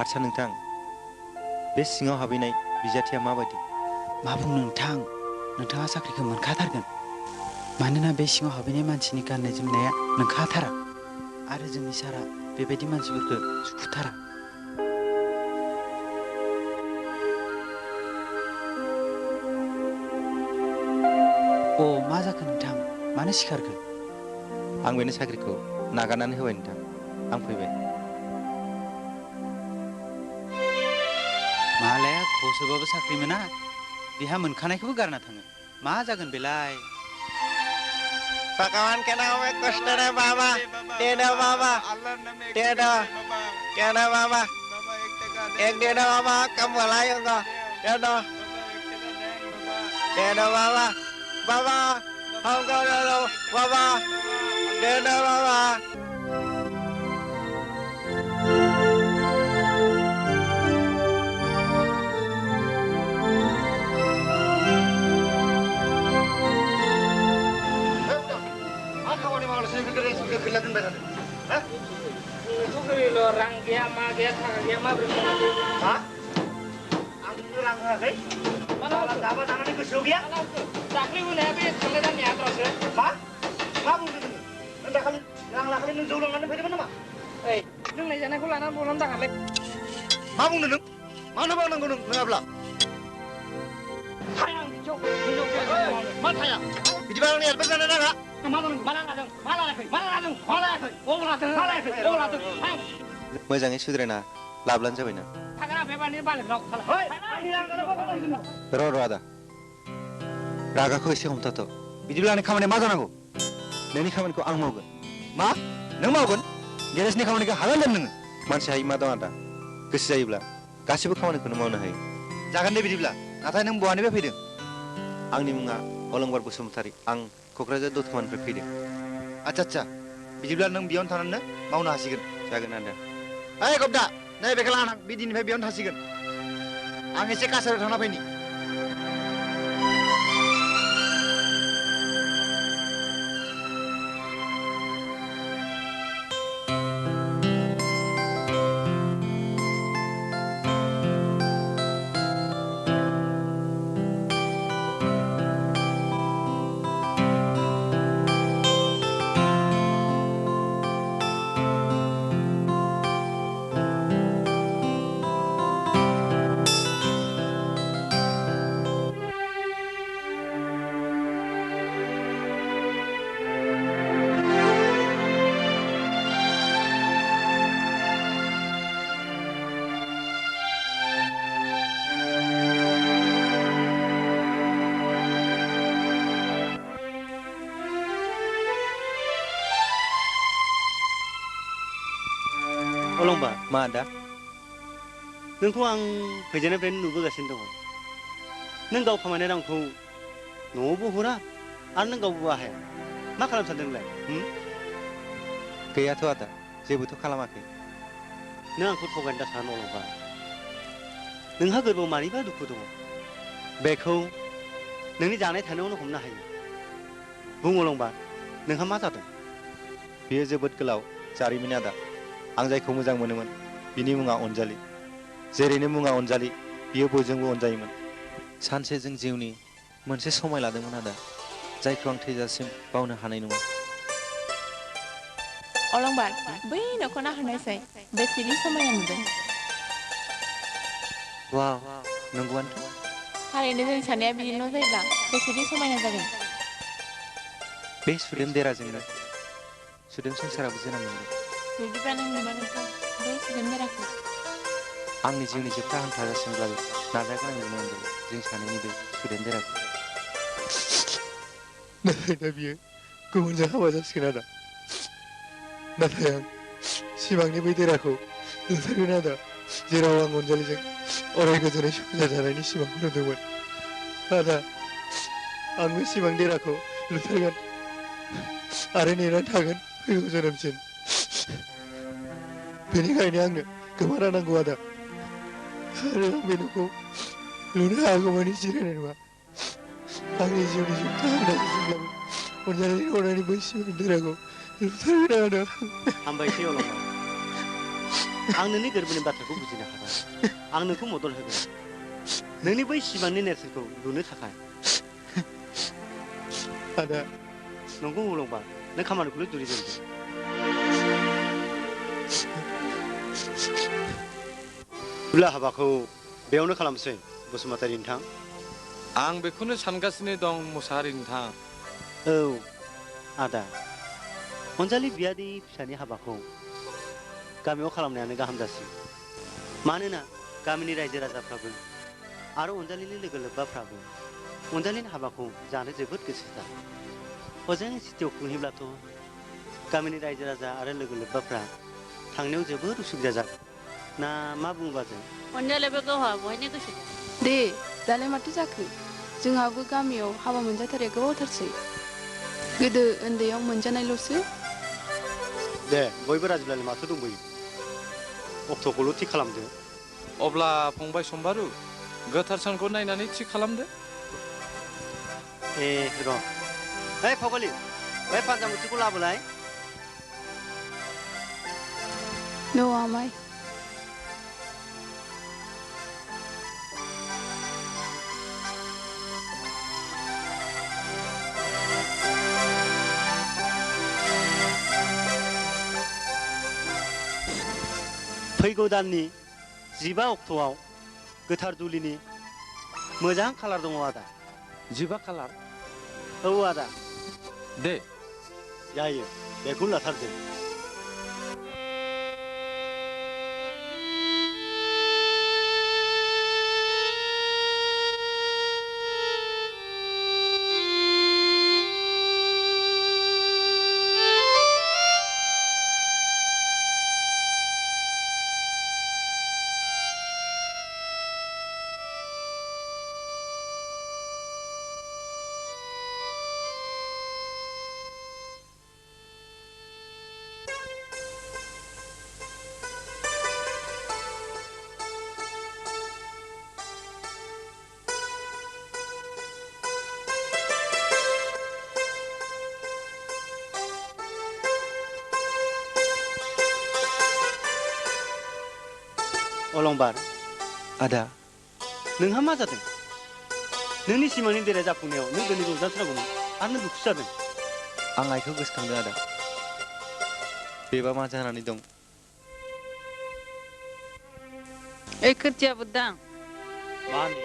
आच्छा नोंथां बे सिङाव हाबैनाय बिजाथिया माबायदि मा बुंनो नोंथां नोंथाङा साख्रिखौ मोनखाथारगोन मानोना बे सिङाव हाबैनाय मानसिनि गाननाय जोमनाया नोंखाथारा आरो जोंनि सारा बेबायदि मानसिफोरखौ सुखुथारा अ मा जाखो नोंथां मानो सिखारखो आं बेनो साख्रिखौ नागारनानै होबाय नोंथां आं फैबाय मालाया खौसोबाबो साख्रि मोना बिहा मोनखानायखौबो गारना थाङो मा जागोन बेलाय Pakawan kena ome kostene baba, dena baba, dena, kena baba, ek dena baba kamu layu ka, dena baba, baba, hamka dena baba, dena baba. Orang dia mah dia berapa? Hah? Aku orang apa? Mana apa tangan itu sugia? Sakli pun habis kalian ni terus. Hah? Kamu tu? Anda kali yang laki ni jualan mana pergi mana? Eh, nung ni jangan aku lana bulan tak kali. Kamu nung? Mana bang nung nung apa? Sayang cok, mana sayang? Di mana ni? Apa sana nak? मोजाङै सुद्रायना लाब्लानो जाबायना र' आदा रागाखौ एसे हमथाथ' बिदिब्ला आंनि खामानिया मा जानांगौ नोंनि खामानिखौ आं मावगोन मा नों मावगोन गेरेजनि खामानिखौ हागोन होनदों नोङो मानसि हायो मा दं आदा गोसो जायोब्ला गासैबो खामानिखौनो मावनो हायो जागोन दे बिदिब्ला नाथाय नों बहानिफ्राय फैदों आंनि मुङा अलंबार बसुमतारी आं क'क्राझार दतमानिफ्राय फैदों आच्छा बिदिब्ला नों बेयावनो थानानै मावनो हासिगोन जागोन आदा ओइ गबदा नै बेखौ लाना थां बिदिनिफ्राय बेयावनो थासिगोन आं एसे कासाराव थांना फैनि अलंबार मा आदा नोंखौ आं फैजेननायनिफ्रायनो नुबोगासिनो दङ नों गाव खामायनाय रांखौ न'आवबो हरा आरो नों गावबो बाहाया मा खालामनो सानदों नोंलाय गैयाथ' आदा जेबोथ' खालामाखै नों आंखौ थगायनो दा सानो अलंबार नोंहा गोरबोआव मानिबा दुखु दङ बेखौ नोंनि जानाय थानायावनो हमनो हायो बुं अलंबार नोंहा मा जादों बेयो जोबोद गोलाव जारिमिन आदा आं जायखौ मोजां मोनोमोन बिनि मुङा अनजालि जेरैनो मुङा अनजालि बियो बयजोंबो अनजायोमोन सानसे जों जिउनि मोनसे समाय लादोंमोन आदा जायखौ आं थैजासिम बावनो हानाय नङा अलंबार बै न'खौ नाहरनायसाय बेसेदि समायना नुदों वाव नंगौआनोथ' थारैनो जों सानैया बिदि न' जायोब्ला बेसेदि समायना जागोन बे सुदेम देराजोंनो सुदेम संसाराबो जोनोम मोनगोन बिदिब्ला नों नुमारगोन बै सुदेम देराखौ आंनि जिउनि जोबथा हां थाजासिमब्लाबो नाजागोन आं नुनो मोनगोन जों सानैनि बे सुदेम देराखौ नाथाय दा बियो गुबुनजों हाबा जासिगोन आदा नाथाय आं सिमांनि बै देराखौ नुथारगोन आदा जेराव आं अनजालिजों अराय गोजोनै संसार जानायनि सिमांखौ नुदोंमोन आदा आं बे सिमां देराखौ नुथारगोन आरो नेनानै थागोन फैगौ जोनोमसिम बेनिखायनो आंनो गोमाना नांगौ आदा आरो आं बे न'खौ लुनो हागौमानि जिरायनाय नङा आंनि जिउनि जोबथा हांनायसिमब्लाबो अनजालिनि अननायनि बै सिमां देराखौ नुथारगोन आदा हामबायसै अलंबार आं नोंनि गोरबोनि बाथ्राखौ बुजिनो हाबाय आं नोंखौ मदद होगोन नोंनि बै सिमांनि नेरसोनखौ लुनो थाखाय आदा नंगौ अलंबार नों खामानिखौल' जुरिजेनदो बिदिब्ला हाबाखौ बेयावनो खालामसै बसुमतारी नोंथां आं बेखौनो सानगासिनो दं मुसाहारि नोंथां औ आदा अनजालि बियादै फिसानि हाबाखौ गामियाव खालामनायानो गाहाम जासिगोन मानोना गामिनि रायजो राजाफ्राबो आरो अनजालिनि लोगो लोब्बाफ्राबो अनजालिनि हाबाखौ जानो जोबोद गोसोथार हजों सिटियाव खुंहैब्लाथ' गामिनि रायजो राजा आरो लोगो लोब्बाफ्रा थांनायाव जोबोद उसुबिदा जागोन ना मा बुङोबा जों अनजालियाबो गावहा बहायनो गोसो दे दालाय माथो जाखो जोंहाबो गामियाव हाबा मोनजाथारिया गोबावथारसै गोदो उन्दैयाव मोनजानायल'सो दे बयबो राजिब्लालाय माथो दंबोयो अक्ट'खौल' थि खालामदो अब्ला फंबाय सम्बारु गोथार सानखौ नायनानै थि खालामदो ए र' ओइ फावगालि बै पान्जामुथिखौ लाबोलाय न' आमाय फैगौ दाननि 15 अक्ट'आव गोथार जुलिनि मोजां खालार दङ आदा 15 खालार औ आदा दे जायो बेखौनो लाथारदो अलंबार आदा नोंहा मा जादों नोंनि सिमांनि देराया जाफुंनायाव नों दिनै रंजाथारगौमोन आरो नों दुखु जादों आं आइखौ गोसोखांदों आदा बेबा मा जानानै दं ओइ खोथिया बुदां मानि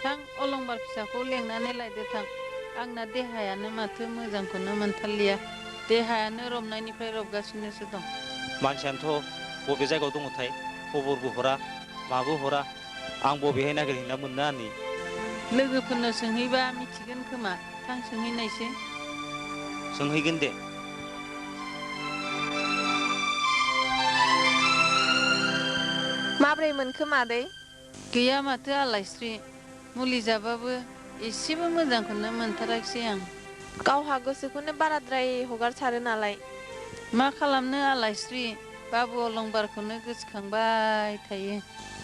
थां अलंबार फिसाखौ लेंनानै लायदो थां आंना देहायानो माथो मोजांखौनो मोनथारलिया देहायानो रबनायनिफ्राय रबगासिनोसो दं मानसियानोथ' बबे जायगायाव दङथाय खबरबो हरा माबो हरा आं बबेहाय नागिरहैना मोननो आंनि लोगोफोरनो सोंहैबा मिथिगोन खोमा थां सोंहैनायसै सोंहैगोन दे माब्रै मोनखो मादै गैया माथो आलायस्रि मुलि जाबाबो एसेबो मोजांखौनो मोनथाराखिसै आं गावहा गोसोखौनो बाराद्राय हगारसारो नालाय मा खालामनो आलायस्रि बाबु अलंबारखौनो गोसोखांबाय थायो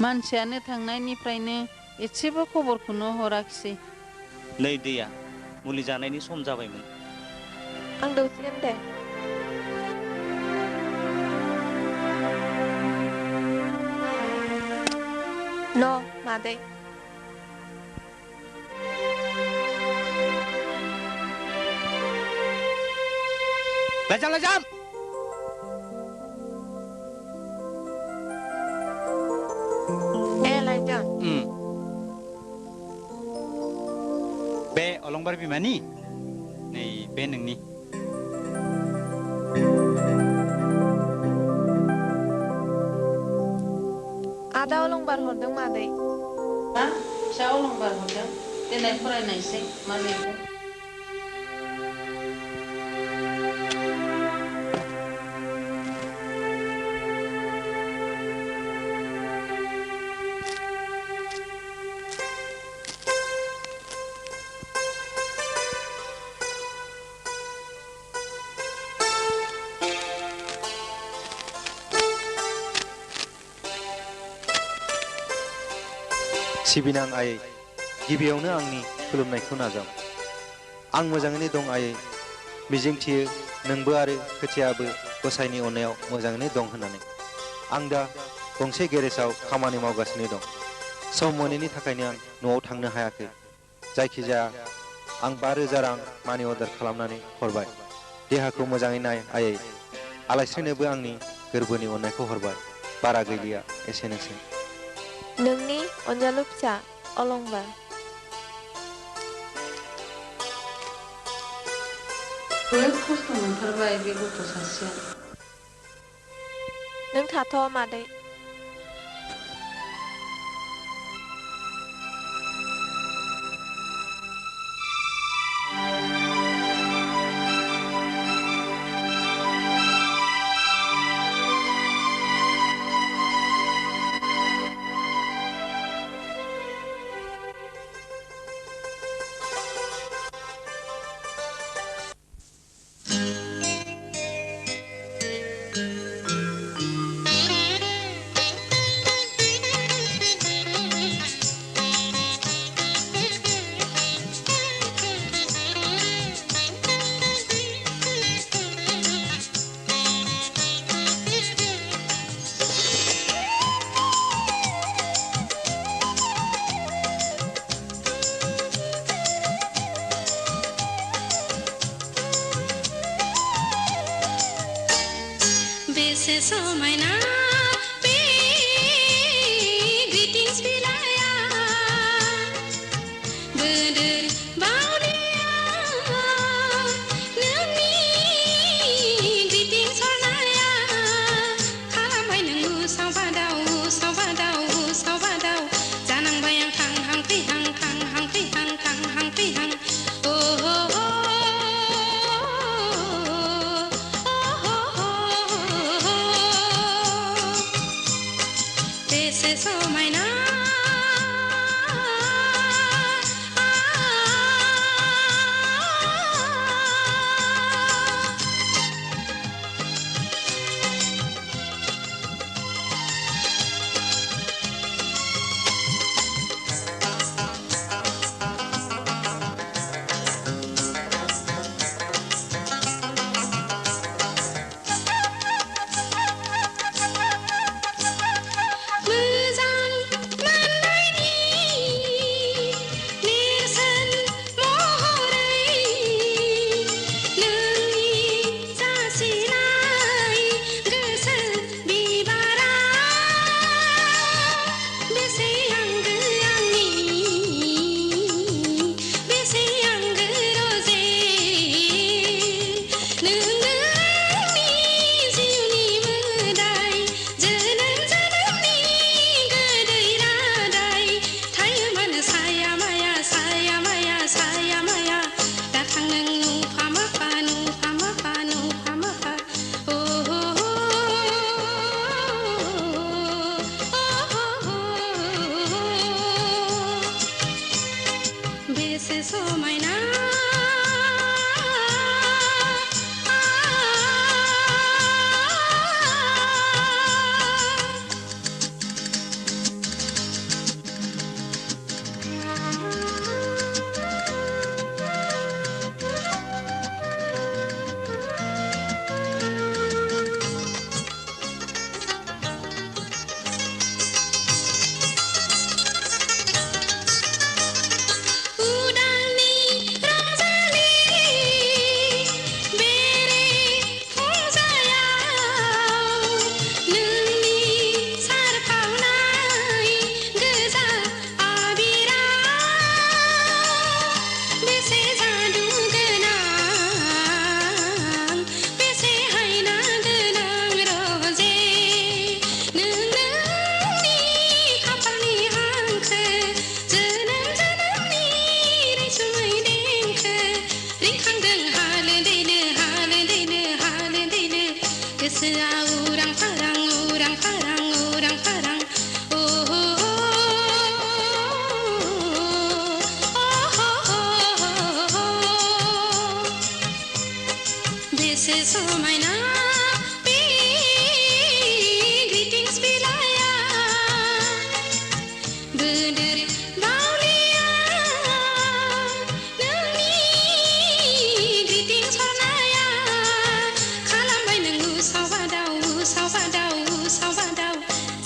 मानसियानो थांनायनिफ्रायनो एसेबो खबरखौनो हराखिसै नै दैया मुलि जानायनि सम जाबायमोन आं दौसिगोन दे न' मादै लाइजाम लाइजाम लायदों बे अलंबार बिमानि नै बे नोंनि आदा अलंबार हरदों मादै मा फिसा अलंबार हरदों देनाय फरायनायसै मा लिरदों सिबिनां आयै गिबियावनो आंनि खुलुमनायखौ नाजाव आं मोजाङैनो दं आयै मिजिंथियो नोंबो आरो खोथियाबो गसाइनि अननायाव मोजाङैनो दं होननानै आं दा गंसे गेरेजाव खामानि मावगासिनो दं। सम मोनैनि थाखायनो आं न'आव थांनो हायाखै। जायखिजाया आं 5,000 रां मानि अर्डार खालामनानै हरबाय। देहाखौ मोजाङै नाय आयै। आलायस्रिनोबो आंनि गोरबोनि अननायखौ हरबाय। बारा गैलिया, एसेनोसै। नोंनि अनजालु फिसा अलंबार। बिराद खस्थ' मोनथारबाय बे गथ' सासेया। नों थाथ' मादै।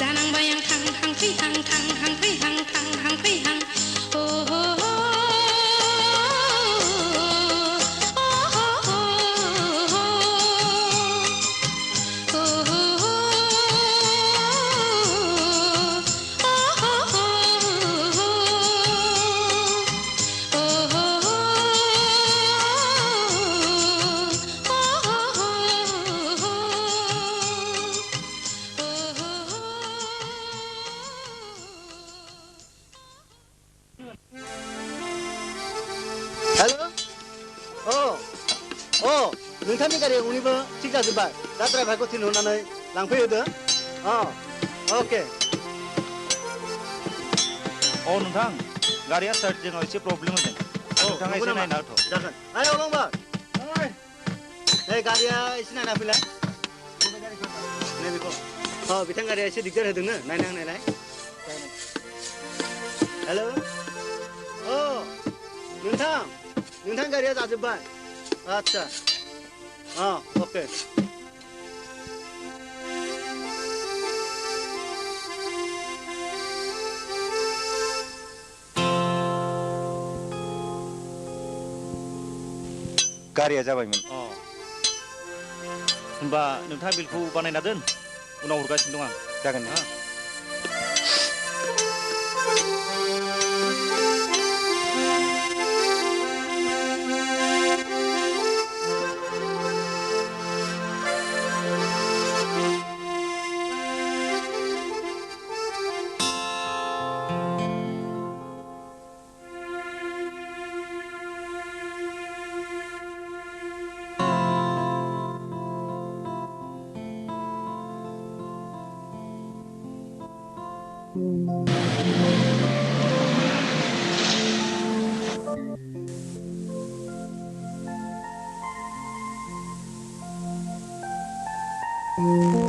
जानां नोंथांनि गारिया गंनैबो थिग जाजोब्बाय दा ड्राइभारखौ थिनहरनानै लांफैहोदो अके नोंथां गारिया स्टार्टिंआव एसे प्रब्लेम होदों नोंथाङा एसे नायना होथ' जागोन अलंबार नै गारिया एसे नायना फैलाय नैबेखौ बिथां गारिया एसे दिगदार होदोंनो नायना होनायलाय हेल' नोंथां गारिया जाजोब्बाय आच्छा अके गारिया जाबायमोन होनबा नोंथाङा बिलखौ बानायना दोन उनाव हरगासिनो दं आं जागोन ना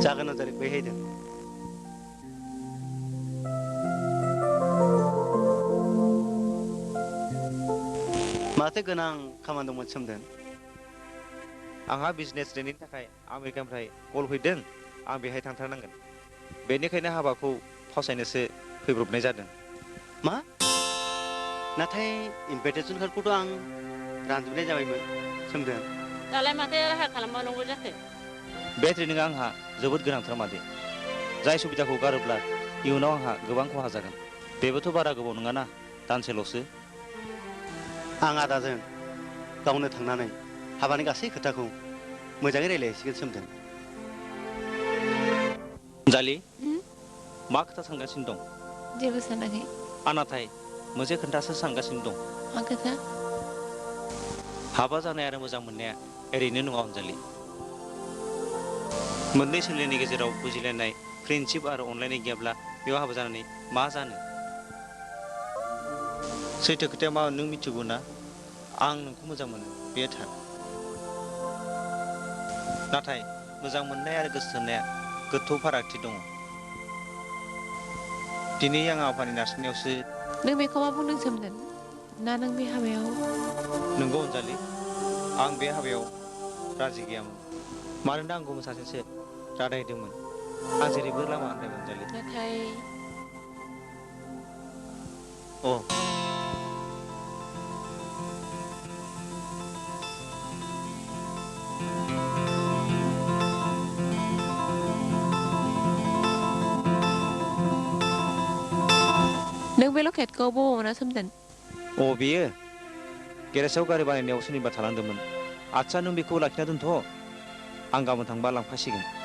जागोन अनजालि बैहायदों माथो गोनां खामानि दंमोन सोमदोन आंहा बिजनेस ट्रेनिंनि थाखाय आमेरिकानिफ्राय कल फैदों आं बेहाय थांथारनांगोन बेनिखायनो हाबाखौ फावसायनोसो फैब्रबनाय जादों मा नाथाय इनभाइटेसन कार्डखौथ' आं रानजोबनाय जाबायमोन सोमदोन दालाय माथो राहा खालामबावनांगौ जाखो बे ट्रेनिंआ आंहा जोबोद गोनांथार मादे जाय सुबिदाखौ गारोब्ला इयुनाव आंहा गोबां खहा जागोन बेबोथ' बारा गोबाव नङाना दानसेल'सो आं आदाजों गावनो थांनानै हाबानि गासै खोथाखौ मोजाङै रायज्लायहैसिगोन सोमदोन जालि मा खोथा सानगासिनो दं जेबो सानाखै आं नाथाय मोनसे खोथासो सानगासिनो दं मा खोथा हाबा जानाय आरो मोजां मोननाया ओरैनो नङा अनजालि मोननै सोलिनायनि गेजेराव बुजिलायनाय फ्रेन्डशिप आरो अनलायनाय गैयाब्ला बेयाव हाबा जानानै मा जानो सैथो खोथाया मा नों मिथिगौ ना आं नोंखौ मोजां मोनो बेयो थार नाथाय मोजां मोननाय आरो गोसो थोनाया गोथौ फारागथि दङ दिनै आं आफानि नारसिननायावसो नों बेखौ मा बुंदों सोमदोन ना नों बे हाबायाव नंगौ अनजालि आं बे हाबायाव राजि गैयामोन मानोना आं गुबुन सासेसो रादाय होदोंमोन आं जेरैबो लामा आन्दायमोन अनजालि नाथाय नों बे लकेटखौ बबाव मोना सोमदोन बेयो गेरेजाव गारि बानायनायाव सोरनिबा थालांदोंमोन आच्छा नों बेखौ लाखिना दोनथ' आं गाबोन थांबा लांफासिगोन